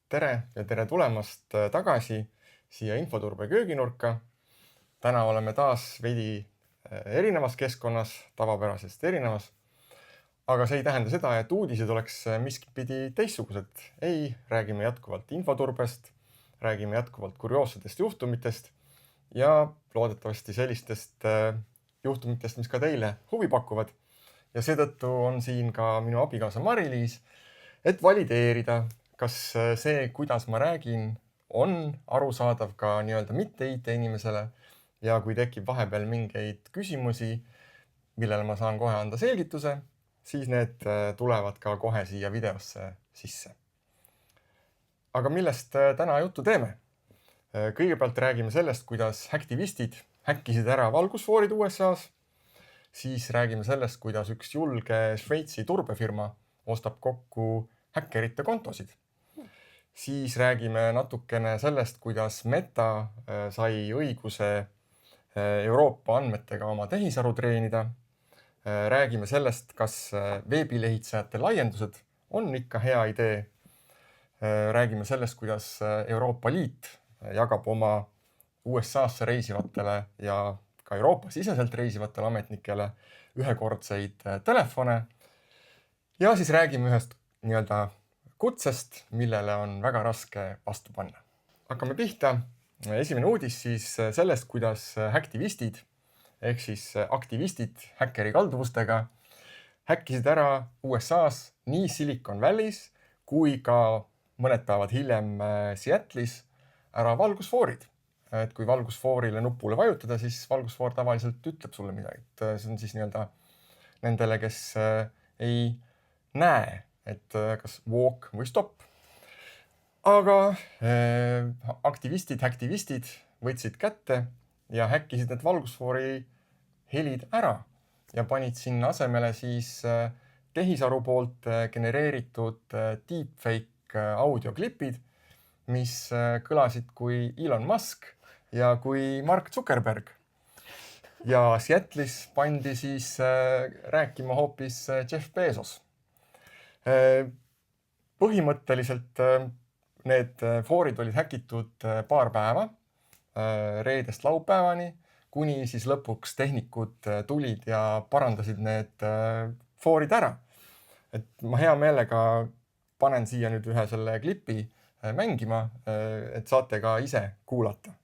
Tere ja tere tulemast tagasi siia Infoturbe kööginurka. Täna oleme taas veidi erinevas keskkonnas, tavapärasest erinevas. Aga see ei tähenda seda, et uudised oleks miskipidi teistsugused. Ei, räägime jätkuvalt infoturbest, räägime jätkuvalt kurioossetest juhtumitest ja loodetavasti sellistest juhtumitest, mis ka teile huvi pakuvad. Ja seetõttu on siin ka minu abikaasa Mari-Liis, et valideerida, kas see, kuidas ma räägin, on arusaadav ka nii-öelda mitte IT-inimesele ja kui tekib vahepeal mingeid küsimusi, millele ma saan kohe anda selgituse, siis need tulevad ka kohe siia videosse sisse. Aga millest täna juttu teeme? Kõigepealt räägime sellest, kuidas häktivistid häkkisid ära valgusfoorid USA-s. Siis räägime sellest, kuidas üks julge Šveitsi turbefirma ostab kokku häkkerite kontosid. Siis räägime natukene sellest, kuidas Meta sai õiguse Euroopa andmetega oma tehisaru treenida. Räägime sellest, kas veebilehitsejate laiendused on ikka hea idee. Räägime sellest, kuidas Euroopa Liit jagab oma USA-sse reisivatele ja ka Euroopa siseselt reisivatele ametnikele ühekordseid telefone. Ja siis räägime ühest nii-öelda kutsest, millele on väga raske vastu panna. Hakkame pihta. Esimene uudis siis sellest, kuidas häktivistid ehk siis aktivistid häkkeri kalduvustega häkkisid ära USA-s nii Silicon Valley's kui ka mõned päevad hiljem Seattle'is ära valgusfoorid. Et kui valgusfoorile nupule vajutada, siis valgusfoor tavaliselt ütleb sulle midagi. See on siis nii-öelda nendele, kes ei näe, et kas walk või stop. Aga aktivistid võtsid kätte ja häkkisid need valgusfoori helid ära ja panid sinna asemele siis tehisaru poolt genereeritud deepfake audioklipid, mis kõlasid kui Elon Musk ja kui Mark Zuckerberg. Ja Seattle'is pandi siis rääkima hoopis Jeff Bezos. Põhimõtteliselt need foorid olid häkitud paar päeva, reedest laupäevani, kuni siis lõpuks tehnikud tulid ja parandasid need foorid ära. Et ma hea meelega panen siia nüüd ühe selle klipi mängima, et saate ka ise kuulata.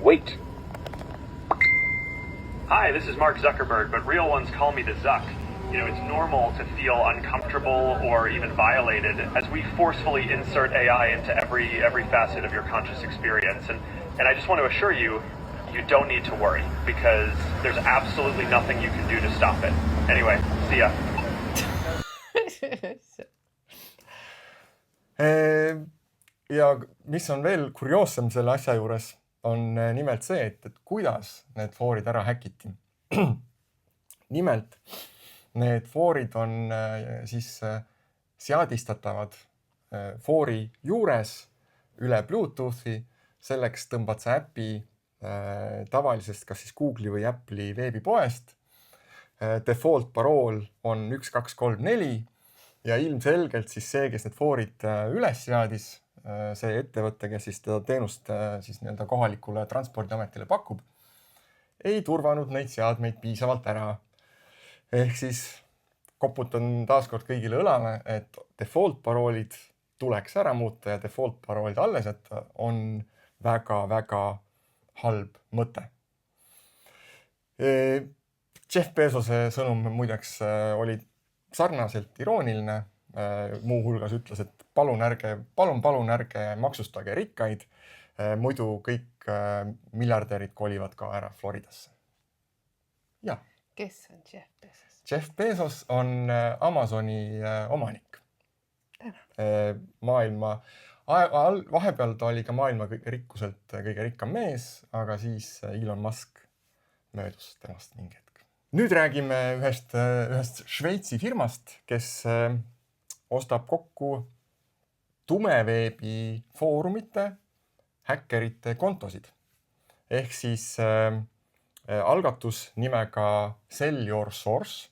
Wait. Hi, this is Mark Zuckerberg, but real ones call me the Zuck. You know, it's normal to feel uncomfortable or even violated as we forcefully insert AI into every facet of your conscious experience. And I just want to assure you, you don't need to worry because there's absolutely nothing you can do to stop it. Anyway, see ya. Ja mis on veel kurioossem selle asja juures, on nimelt see, et kuidas need foorid ära häkiti. Nimelt, need foorid on siis seadistatavad foori juures üle Bluetoothi. Selleks tõmbad sa äpi tavalisest kas siis Google'i või Apple'i veebipoest. Default parool on 1234 ja ilmselgelt siis see, kes need foorid üles seadis, see ettevõte, kes siis teda teenust siis nii-öelda kohalikule transpordiametile pakub, ei turvanud neid seadmeid piisavalt ära. Ehk siis koputan taaskord kõigile õlale, et default paroolid tuleks ära muuta ja default paroolid alles, et on väga-väga halb mõte. Jeff Bezose sõnum muideks oli sarnaselt irooniline. Muu hulgas ütles, et palun ärge maksustage rikkaid, muidu kõik miljardärid kolivad ka ära Floridasse. Ja. Kes on Jeff Bezos? Jeff Bezos on Amazoni omanik. Vahepeal ta oli ka maailma rikkuselt kõige rikkam mees, aga siis Elon Musk möödus temast mingi hetk. Nüüd räägime ühest Šveitsi firmast, kes ostab kokku tumeveebi foorumite häkkerite kontosid. Ehk siis algatus nimega Sell Your Source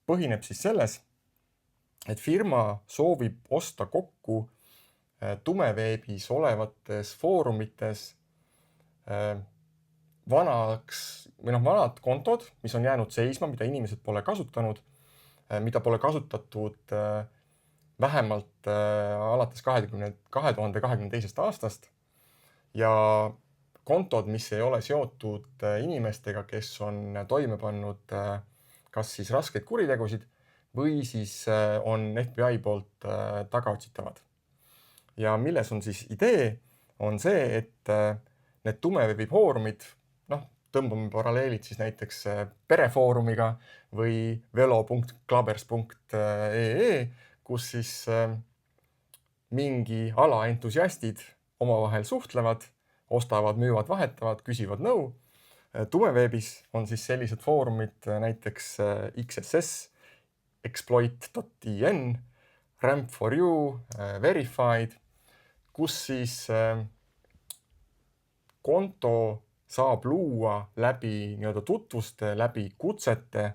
põhineb siis selles, et firma soovib osta kokku tumeveebis olevates foorumites vanad kontod, mis on jäänud seisma, mida inimesed pole kasutanud, mida pole kasutatud vähemalt alates 2022. aastast ja kontod, mis ei ole seotud inimestega, kes on toime pannud kas siis raskeid kuritegusid või siis on FBI poolt tagaotsitavad. Ja milles on siis idee, on see, et need tumeveebi foorumid, tõmbame paralleelid siis näiteks perefoorumiga või velo.klabers.ee, kus siis mingi ala entusiastid omavahel suhtlevad, ostavad, müüvad, vahetavad, küsivad nõu. Tumeveebis on siis sellised foorumid näiteks XSS, exploit.in, ramp4u, verified, kus siis konto saab luua läbi tutvuste, läbi kutsete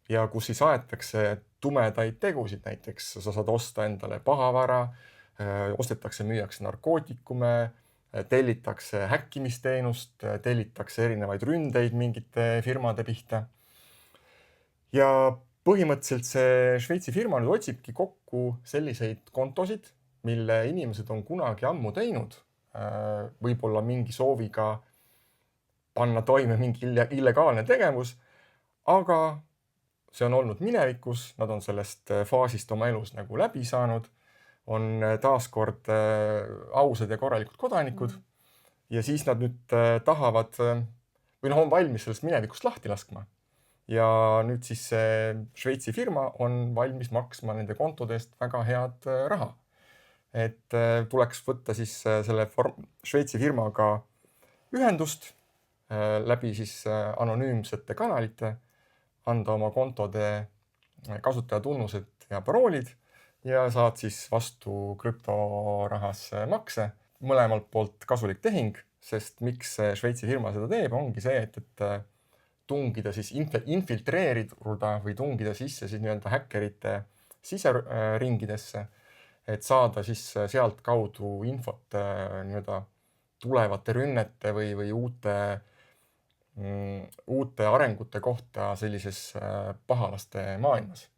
ja kus siis aetakse tumedaid tegusid. Näiteks sa saad osta endale pahavara, ostetakse, müüakse narkootikume, tellitakse häkkimisteenust, tellitakse erinevaid ründeid mingite firmade pihta. Ja põhimõtteliselt see Šveitsi firma nüüd otsibki kokku selliseid kontosid, mille inimesed on kunagi ammu teinud, võib-olla mingi sooviga panna toime mingi illegaalne tegevus, aga see on olnud minevikus, nad on sellest faasist oma elus nagu läbi saanud, on taaskord ausad ja korralikud kodanikud ja siis nad nüüd tahavad või on valmis sellest minevikust lahti laskma. Ja nüüd siis see Šveitsi firma on valmis maksma nende kontodest väga head raha. Et tuleks võtta siis selle Šveitsi firmaga ühendust läbi siis anonüümsete kanalite, anda oma kontode kasutajatunnused ja paroolid ja saad siis vastu krüptorahas makse. Mõlemalt poolt kasulik tehing, sest miks Šveitsi firma seda teeb, ongi see, et tungida siis infiltreerida või tungida sisse siis häkkerite siseringidesse, et saada siis sealt kaudu infot tulevate rünnete või uute arengute kohta sellises pahalaste maailmas.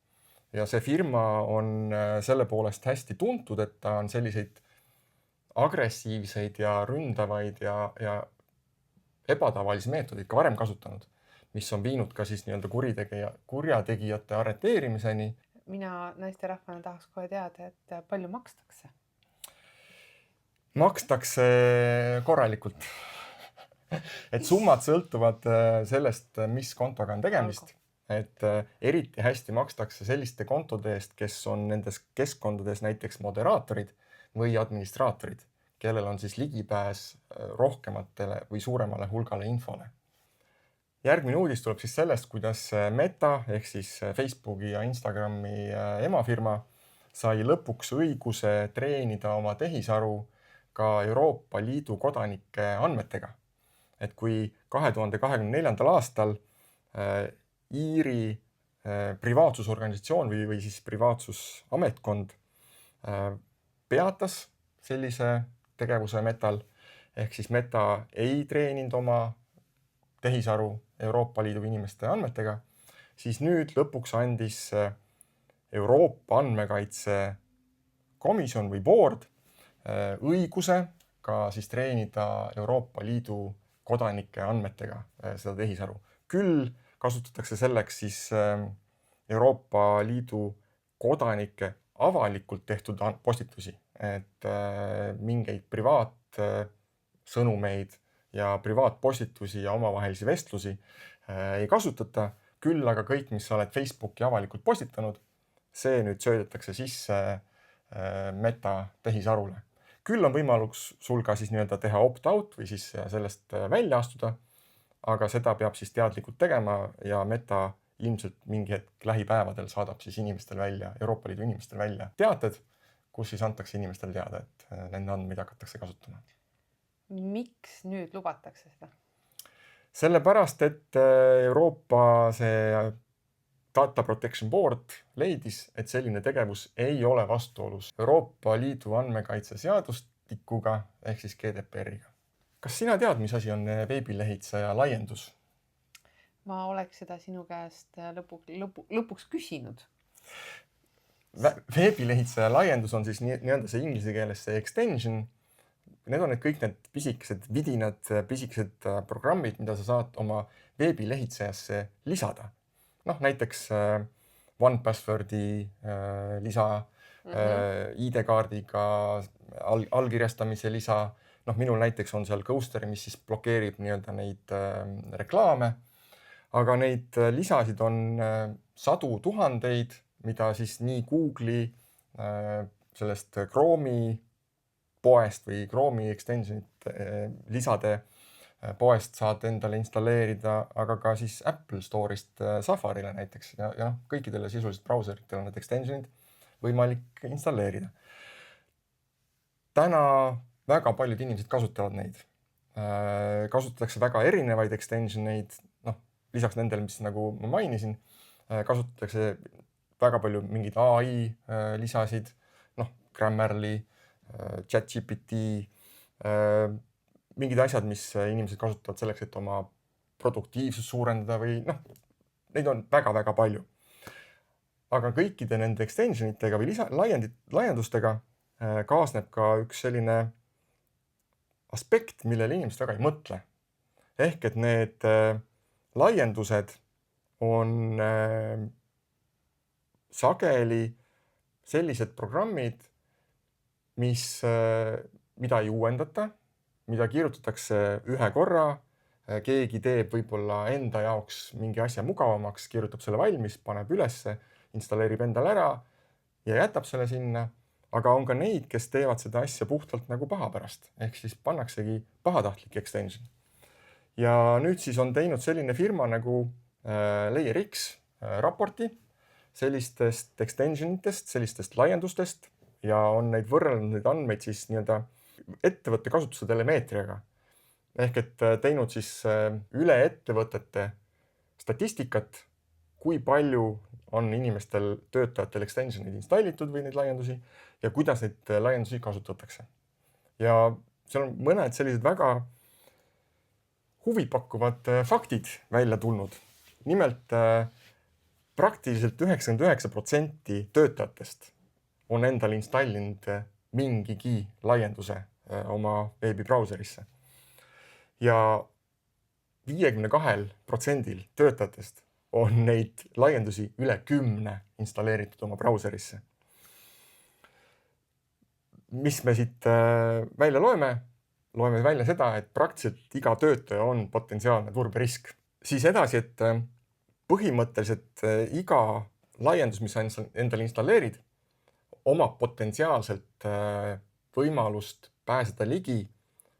Ja see firma on selle poolest hästi tuntud, et ta on selliseid agressiivseid ja ründavaid ja ebatavalisi meetodeid ka varem kasutanud, mis on viinud ka siis kurjategijate arreteerimiseni. Mina naisterahvana tahaks kohe teada, et palju makstakse? Makstakse korralikult. Et summad sõltuvad sellest, mis kontoga on tegemist. Et eriti hästi makstakse selliste kontode eest, kes on nendes keskkondades näiteks moderaatorid või administraatorid, kellel on siis ligipääs rohkematele või suuremale hulgale infole. Järgmine uudis tuleb siis sellest, kuidas Meta ehk siis Facebooki ja Instagrami emafirma sai lõpuks õiguse treenida oma tehisaru ka Euroopa Liidu kodanike andmetega. Et kui 2024. aastal Iiri privaatsusorganisatsioon või siis privaatsusametkond peatas sellise tegevuse Metal, ehk siis Meta ei treeninud oma tehisaru Euroopa Liidu inimeste andmetega, siis nüüd lõpuks andis Euroopa andmekaitse komisjon või board õiguse ka siis treenida Euroopa Liidu kodanike andmetega seda tehisaru. Küll kasutatakse selleks siis Euroopa Liidu kodanike avalikult tehtud postitusi, et mingeid privaatsõnumeid ja privaatpostitusi ja omavahelisi vestlusi ei kasutata, küll aga kõik, mis sa oled Facebooki avalikult postitanud, see nüüd söödetakse sisse Meta tehisarule. Küll on võimalus sul ka siis teha opt-out või siis sellest välja astuda, aga seda peab siis teadlikult tegema ja Meta ilmselt mingi hetk lähipäevadel saadab siis inimestel välja, Euroopa Liidu inimestel välja teated, kus siis antakse inimestel teada, et nende andmeid hakatakse kasutama. Miks nüüd lubatakse seda? Sellepärast, et Euroopa see Data Protection Board leidis, et selline tegevus ei ole vastuolus Euroopa Liidu andmekaitse seadustikuga ehk siis GDPR-iga. Kas sina tead, mis asi on veebilehitseja laiendus? Ma oleks seda sinu käest lõpuks küsinud. Veebilehitseja laiendus on siis nii-öelda see inglise keeles see extension. Need on kõik need pisikesed vidinad, pisikesed programmid, mida sa saad oma veebilehitsejasse lisada. Näiteks OnePasswordi lisa, ID-kaardiga allkirjastamise lisa. Minul näiteks on seal Ghoster, mis siis blokeerib nii-öelda neid reklaame. Aga neid lisasid on sadu tuhandeid, mida siis nii Google'i sellest Chrome'i poest või Chrome'i extensionit lisade poest saad endale installeerida, aga ka siis Apple Store'ist Safarile näiteks ja kõikidele sisuliselt brauseritele need extensionid võimalik installeerida. Täna väga paljud inimesed kasutavad neid. Kasutatakse väga erinevaid extensioneid, lisaks nendele, mis nagu ma mainisin, kasutatakse väga palju mingeid AI lisasid, Grammarly, ChatGPT, mingid asjad, mis inimesed kasutavad selleks, et oma produktiivsust suurendada või neid on väga-väga palju. Aga kõikide nende extensionitega või laiendustega kaasneb ka üks selline aspekt, millele inimesed väga ei mõtle. Ehk et need laiendused on sageli sellised programmid, mida ei uuendata, mida kirjutatakse ühe korra, keegi teeb võib-olla enda jaoks mingi asja mugavamaks, kirjutab selle valmis, paneb ülesse, installeerib endale ära ja jätab selle sinna. Aga on ka neid, kes teevad seda asja puhtalt nagu paha pärast, ehk siis pannaksegi pahatahtlik extension. Ja nüüd siis on teinud selline firma nagu Layer X raporti sellistest extensionitest, sellistest laiendustest ja on neid võrrelnud neid andmeid siis nii-öelda ettevõtte kasutuse telemeetriaga. Ehk et teinud siis üle ettevõtete statistikat, kui palju on inimestel töötajatel extensionid installitud või neid laiendusi ja kuidas neid laiendusi kasutatakse. Ja seal on mõned sellised väga huvipakkuvad faktid välja tulnud. Nimelt praktiliselt 99% töötajatest on endal installinud mingigi laienduse oma veebibrauserisse. Ja 52% töötajatest on neid laiendusi üle 10 installeeritud oma brauserisse. Mis me siit välja loeme? Loeme välja seda, et praktiliselt iga töötaja on potentsiaalne turberisk. Siis edasi, et põhimõtteliselt iga laiendus, mis sa endale installeerid, omab potentsiaalselt võimalust pääseda ligi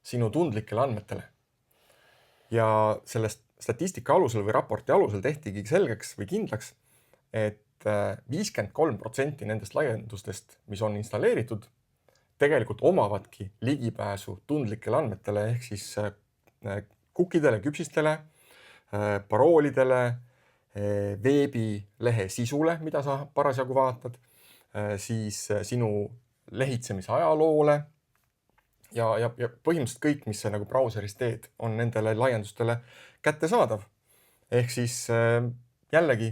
sinu tundlikele andmetele. Ja sellest statistika alusel või raporti alusel tehtigi selgeks või kindlaks, et 53% nendest laiendustest, mis on installeeritud, tegelikult omavadki ligipääsu tundlikele andmetele ehk siis cookidele, küpsistele, paroolidele, veebilehe sisule, mida sa parasjagu vaatad, siis sinu lehitsemise ajaloole ja põhimõtteliselt kõik, mis sa nagu brauseris teed, on nendele laiendustele kättesaadav. Ehk siis jällegi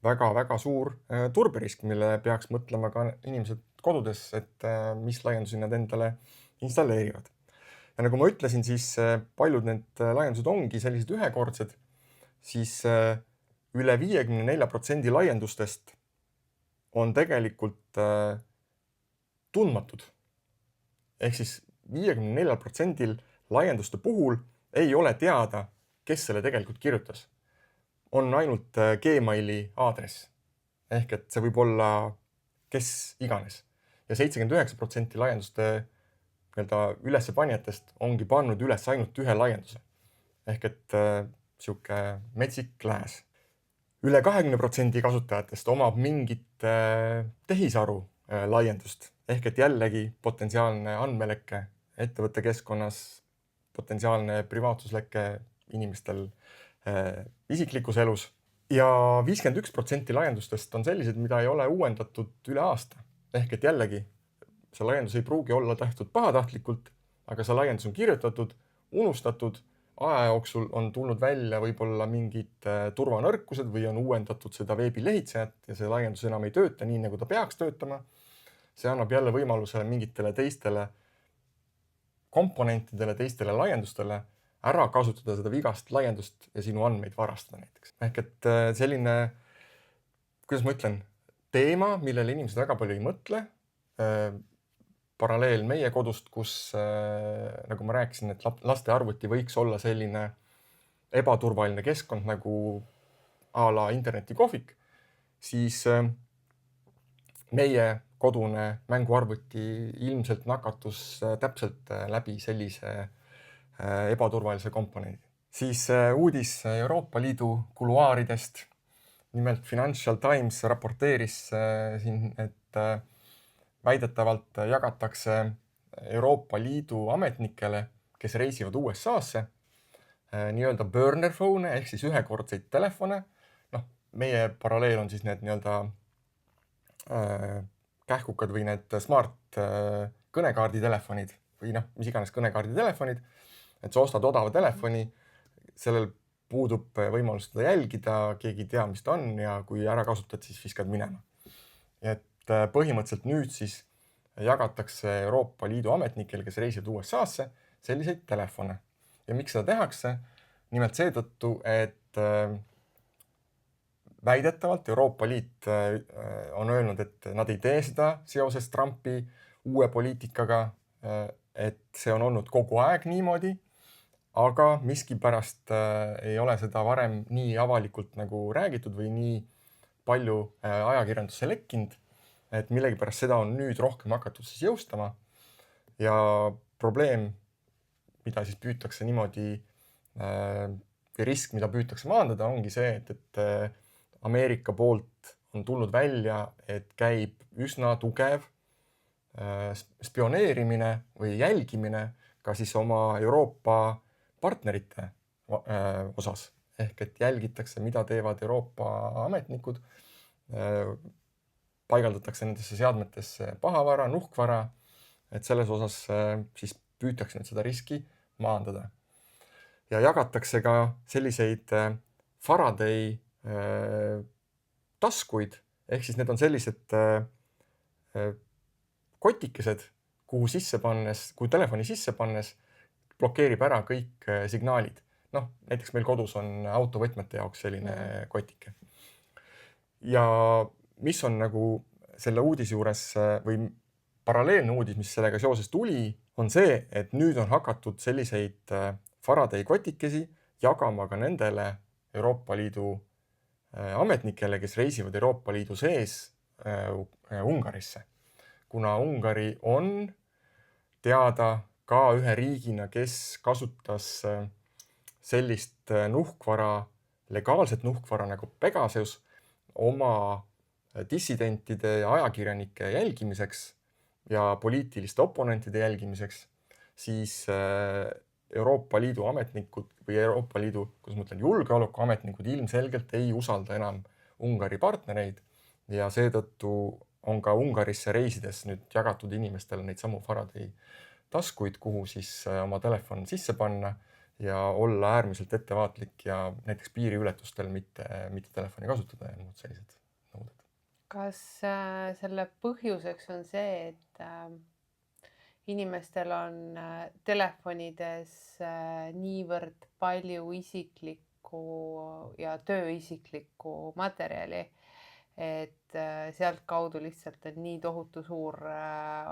väga-väga suur turberisk, mille peaks mõtlema ka inimesed kodudes, et mis laiendusi nad endale installeerivad. Ja nagu ma ütlesin, siis paljud need laiendused ongi sellised ühekordsed, siis üle 54% laiendustest on tegelikult tundmatud. Ehk siis 54% laienduste puhul ei ole teada, kes selle tegelikult kirjutas. On ainult Gmaili aadress. Ehk et see võib olla kes iganes. Ja 79% laienduste ülespanijatest ongi pannud üles ainult ühe laienduse. Ehk et siuke metsik lääs. Üle 20% kasutajatest omab mingit tehisaru laiendust. Ehk et jällegi potentsiaalne andmeleke ettevõtte keskkonnas, potentsiaalne privaatsusleke inimestel isiklikus elus. ja 51% laiendustest on sellised, mida ei ole uuendatud üle aasta. Ehk et jällegi, see laiendus ei pruugi olla tehtud pahatahtlikult, aga see laiendus on kirjutatud, unustatud, aja jooksul on tulnud välja võib-olla mingid turvanõrkused või on uuendatud seda veebilehitsejat ja see laiendus enam ei tööta nii, nagu ta peaks töötama. See annab jälle võimaluse mingitele teistele komponentidele, teistele laiendustele ära kasutada seda vigast laiendust ja sinu andmeid varastada näiteks. Ehk et selline, kuidas ma ütlen, teema, millele inimesed väga palju ei mõtle. Paralleel meie kodust, kus, nagu ma rääkisin, et laste arvuti võiks olla selline ebaturvaline keskkond nagu a la internetikohvik, siis meie kodune mänguarvuti ilmselt nakatus täpselt läbi sellise ebaturvalise komponendi. Siis uudis Euroopa Liidu kuluaaridest. Nimelt Financial Times raporteeris siin, et väidetavalt jagatakse Euroopa Liidu ametnikele, kes reisivad USA-sse, nii-öelda burner phone ehk siis ühekordseid telefone. Meie paralleel on siis need nii-öelda kähkukad või need smart kõnekaarditelefonid või mis iganes kõnekaarditelefonid, et sa ostad odava telefoni, sellel puudub võimalus seda jälgida, keegi ei tea, mis ta on ja kui ära kasutad, siis viskad minema. Et põhimõtteliselt nüüd siis jagatakse Euroopa Liidu ametnikel, kes reisivad USA-sse, selliseid telefone. Ja miks seda tehakse? Nimelt seetõttu, et väidetavalt Euroopa Liit on öelnud, et nad ei tee seda seoses Trumpi uue poliitikaga, et see on olnud kogu aeg niimoodi, aga miskipärast ei ole seda varem nii avalikult nagu räägitud või nii palju ajakirjandusse lekkinud, et millegipärast seda on nüüd rohkem hakatud siis jõustama. Ja probleem, mida siis püütakse niimoodi, risk, mida püütakse maandada, ongi see, et Ameerika poolt on tulnud välja, et käib üsna tugev spioneerimine või jälgimine ka siis oma Euroopa partnerite osas. Ehk et jälgitakse, mida teevad Euroopa ametnikud, paigaldatakse nendesse seadmetesse pahavara, nuhkvara, et selles osas siis püütakse nüüd seda riski maandada. Ja jagatakse ka selliseid Faraday taskuid, ehk siis need on sellised kotikesed, kuhu sisse pannes, kui telefoni sisse pannes, blokeerib ära kõik signaalid. Näiteks meil kodus on autovõtmete jaoks selline kotike. Ja mis on nagu selle uudis juures või paralleelne uudis, mis sellega seoses tuli, on see, et nüüd on hakatud selliseid Faraday kotikesi jagama ka nendele Euroopa Liidu ametnikele, kes reisivad Euroopa Liidu sees Ungarisse. Kuna Ungari on teada ka ühe riigina, kes kasutas sellist nuhkvara, legaalset nuhkvara nagu Pegasus oma dissidentide ja ajakirjanike jälgimiseks ja poliitiliste oponentide jälgimiseks, siis Euroopa Liidu ametnikud või Euroopa Liidu, kuidas ma ütlen, julgeolekuametnikud ilmselgelt ei usalda enam Ungari partnereid ja seetõttu on ka Ungarisse reisides nüüd jagatud inimestele neid samu Faraday taskuid, kuhu siis oma telefon sisse panna ja olla äärmiselt ettevaatlik ja näiteks piiriületustel mitte telefoni kasutada ja muud sellised nõuded. Kas selle põhjuseks on see, et inimestel on telefonides niivõrd palju isiklikku ja tööisiklikku materjali, et sealt kaudu lihtsalt on nii tohutu suur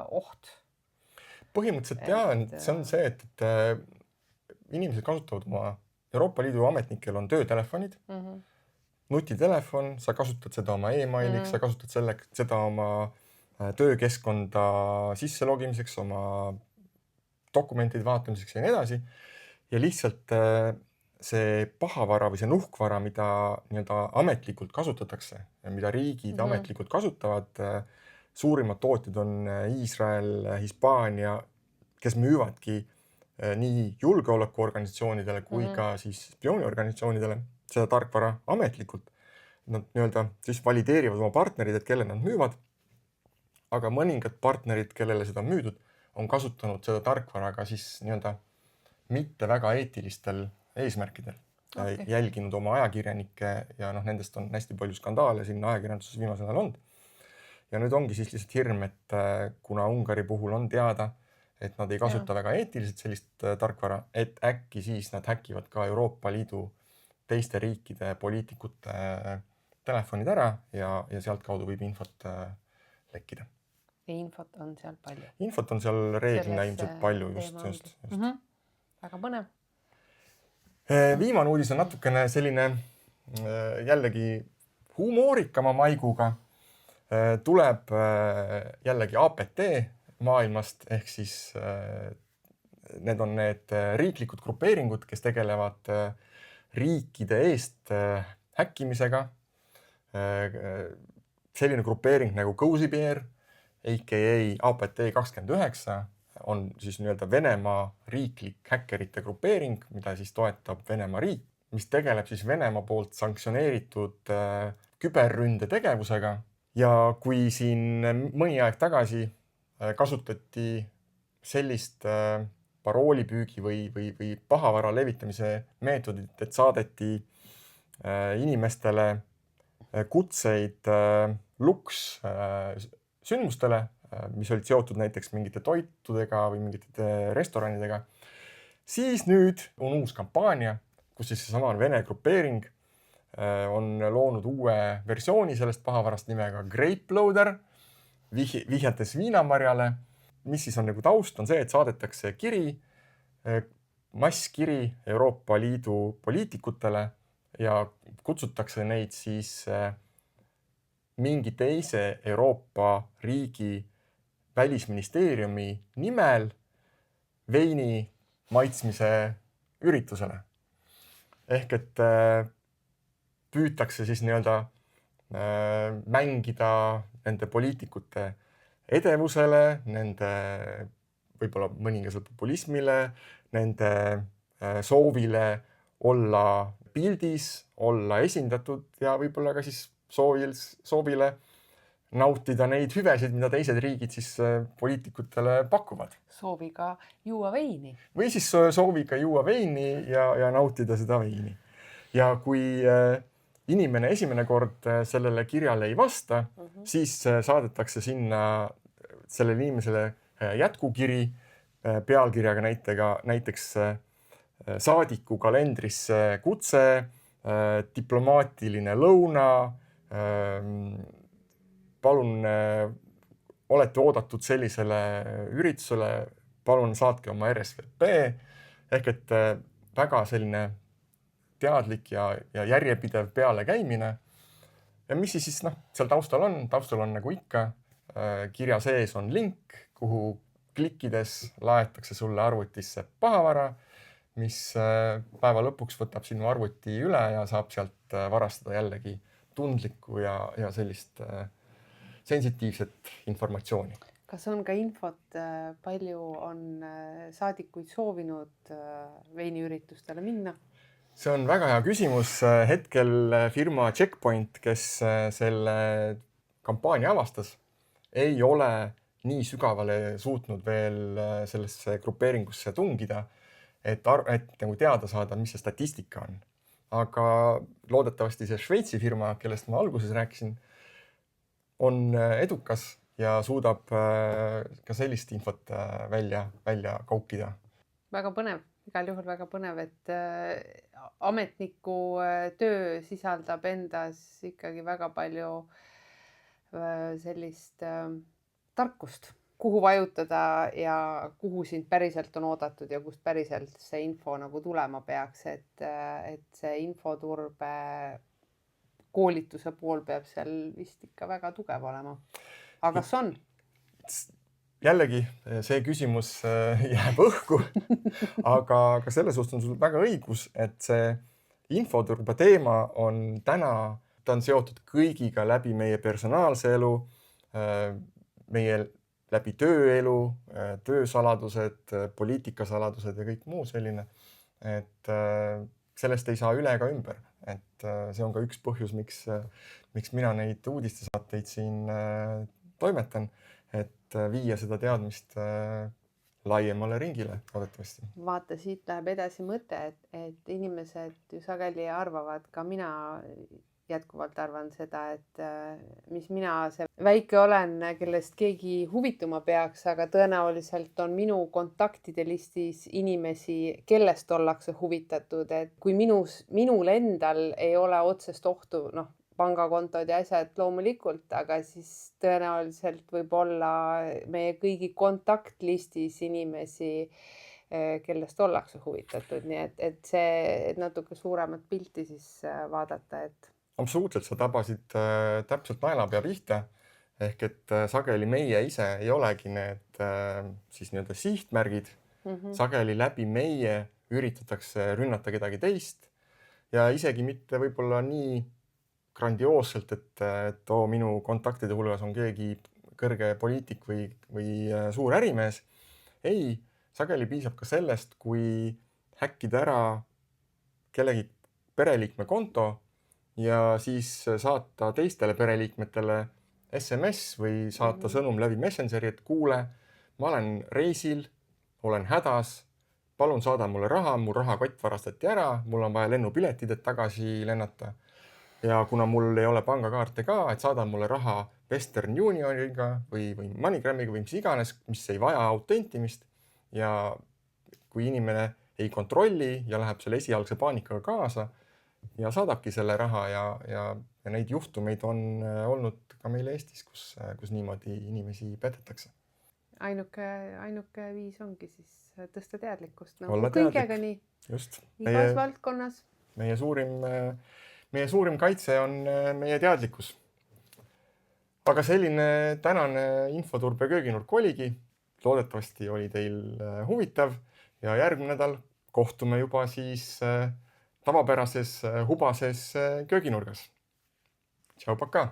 oht? Põhimõtteliselt jah, see on see, et inimesed kasutavad oma Euroopa Liidu ametnikel on töötelefonid, nutitelefon, sa kasutad seda oma e-mailiks, sa kasutad seda oma töökeskkonda sisse logimiseks, oma dokumentide vaatamiseks ja nii edasi. Ja lihtsalt see pahavara või see nuhkvara, mida nii-öelda ametlikult kasutatakse ja mida riigid ametlikult kasutavad, suurimad tootjad on Iisrael, Hispaania, kes müüvadki nii julgeolekuorganisatsioonidele kui ka siis spiooniorganisatsioonidele seda tarkvara ametlikult. nad nii-öelda siis valideerivad oma partnerid, et kelle nad müüvad. Aga mõningad partnerid, kellele seda on müüdud, on kasutanud seda tarkvara ka siis nii-öelda mitte väga eetilistel eesmärkidel. Jälginud oma ajakirjanikke ja nendest on hästi palju skandaale siin ajakirjanduses viimasel ajal olnud. Ja nüüd ongi siis lihtsalt hirm, et kuna Ungari puhul on teada, et nad ei kasuta väga eetiliselt sellist tarkvara, et äkki siis nad häkivad ka Euroopa Liidu teiste riikide poliitikute telefonid ära ja sealt kaudu võib infot lekkida. Ja infot on seal palju. Infot on seal reeglina ilmselt palju, just. Väga põnev. Viimane uudis on natukene selline jällegi humoorikama maiguga. Tuleb jällegi APT maailmast, ehk siis need on need riiklikud grupeeringud, kes tegelevad riikide eest häkkimisega. Selline grupeering nagu Cozybear, a.k.a. APT29 on siis nii-öelda Venemaa riiklik häkkerite grupeering, mida siis toetab Venemaa riik, mis tegeleb siis Venemaa poolt sanktsioneeritud küberründe tegevusega. Ja kui siin mõni aeg tagasi kasutati sellist paroolipüügi või pahavara levitamise meetodit, et saadeti inimestele kutseid luks sündmustele, mis olid seotud näiteks mingite toitudega või mingite restoranidega, siis nüüd on uus kampaania, kus siis seesama Vene grupeering on loonud uue versiooni sellest pahavarast nimega Grape Loader, vihjates viinamarjale, mis siis on nagu taust, on see, et saadetakse kiri, masskiri Euroopa Liidu poliitikutele ja kutsutakse neid siis mingi teise Euroopa riigi välisministeeriumi nimel veini maitsmise üritusele. Ehk et püütakse siis nii-öelda mängida nende poliitikute edevusele, nende võib-olla mõningasele populismile, nende soovile olla pildis, olla esindatud ja võib-olla ka siis soovile nautida neid hüvesid, mida teised riigid siis poliitikutele pakuvad. Sooviga juua veini. Või siis sooviga juua veini ja nautida seda veini. Ja kui inimene esimene kord sellele kirjale ei vasta, siis saadetakse sinna sellele inimesele jätkukiri pealkirjaga näiteks saadiku kalendrisse kutse, diplomaatiline lõuna, palun olete oodatud sellisele üritusele, palun saatke oma RSVP, ehk et väga selline teadlik ja järjepidev pealekäimine. Ja mis siis seal taustal on nagu ikka, kirja sees on link, kuhu klikkides laetakse sulle arvutisse pahavara, mis päeva lõpuks võtab sinu arvuti üle ja saab sealt varastada jällegi tundlikku ja sellist sensitiivset informatsiooni. Kas on ka infot, palju on saadikuid soovinud veiniüritustele minna? See on väga hea küsimus. Hetkel firma Checkpoint, kes selle kampaania avastas, ei ole nii sügavale suutnud veel sellesse grupeeringusse tungida, et nagu teada saada, mis see statistika on. Aga loodetavasti see Šveitsi firma, kellest ma alguses rääkisin, on edukas ja suudab ka sellist infot välja kaukida. Väga põnev, igal juhul väga põnev, et ametniku töö sisaldab endas ikkagi väga palju sellist tarkust, kuhu vajutada ja kuhu sind päriselt on oodatud ja kust päriselt see info nagu tulema peaks, et see infoturbe koolituse pool peab seal vist ikka väga tugev olema. Aga kas on? Jällegi, see küsimus jääb õhku, aga selles suhtes on sul väga õigus, et see infoturbe teema on täna, ta on seotud kõigiga läbi meie personaalse elu, meie läbi tööelu, töösaladused, poliitikasaladused ja kõik muu selline, et sellest ei saa üle ega ümber. et see on ka üks põhjus, miks mina neid uudistesaateid siin toimetan, et viia seda teadmist laiemale ringile loodetavasti. Vaata, siit läheb edasi mõte, et inimesed ju sageli arvavad, ka mina jätkuvalt arvan seda, et mis mina see väike olen, kellest keegi huvituma peaks, aga tõenäoliselt on minu kontaktide listis inimesi, kellest ollakse huvitatud, et kui minul endal ei ole otsest ohtu, pangakontod ja asjad loomulikult, aga siis tõenäoliselt võib olla meie kõigi kontaktlistis inimesi, kellest ollakse huvitatud, nii et see natuke suuremat pilti siis vaadata, et Absoluutselt, sa tabasid täpselt naelapea pihta, ehk et sageli meie ise ei olegi need siis nii-öelda sihtmärgid, sageli läbi meie üritatakse rünnata kedagi teist ja isegi mitte võib-olla nii grandioosselt, et minu kontaktide hulgas on keegi kõrge poliitik või suur ärimees. Ei, sageli piisab ka sellest, kui häkkida ära kellegi pereliikme konto ja siis saata teistele pereliikmetele SMS või saata sõnum läbi Messengeri, et kuule, ma olen reisil, olen hädas, palun saada mulle raha, mu rahakott varastati ära, mul on vaja lennupiletid, et tagasi lennata. Ja kuna mul ei ole pangakaarte ka, et saada mulle raha Western Unioniga või MoneyGramiga või mis iganes, mis ei vaja autentimist. Ja kui inimene ei kontrolli ja läheb selle esialgse paanikaga kaasa ja saadabki selle raha ja neid juhtumeid on olnud ka meil Eestis, kus niimoodi inimesi petetakse. Ainuke viis ongi siis tõsta teadlikkust. Olla kõigega teadlik. nii. Just. Igas valdkonnas. Meie suurim kaitse on meie teadlikkus. Aga selline tänane infoturbe kööginurk oligi. Loodetavasti oli teil huvitav ja järgmine nädal kohtume juba siis tavapärases hubases kööginurgas. Tšau, paka!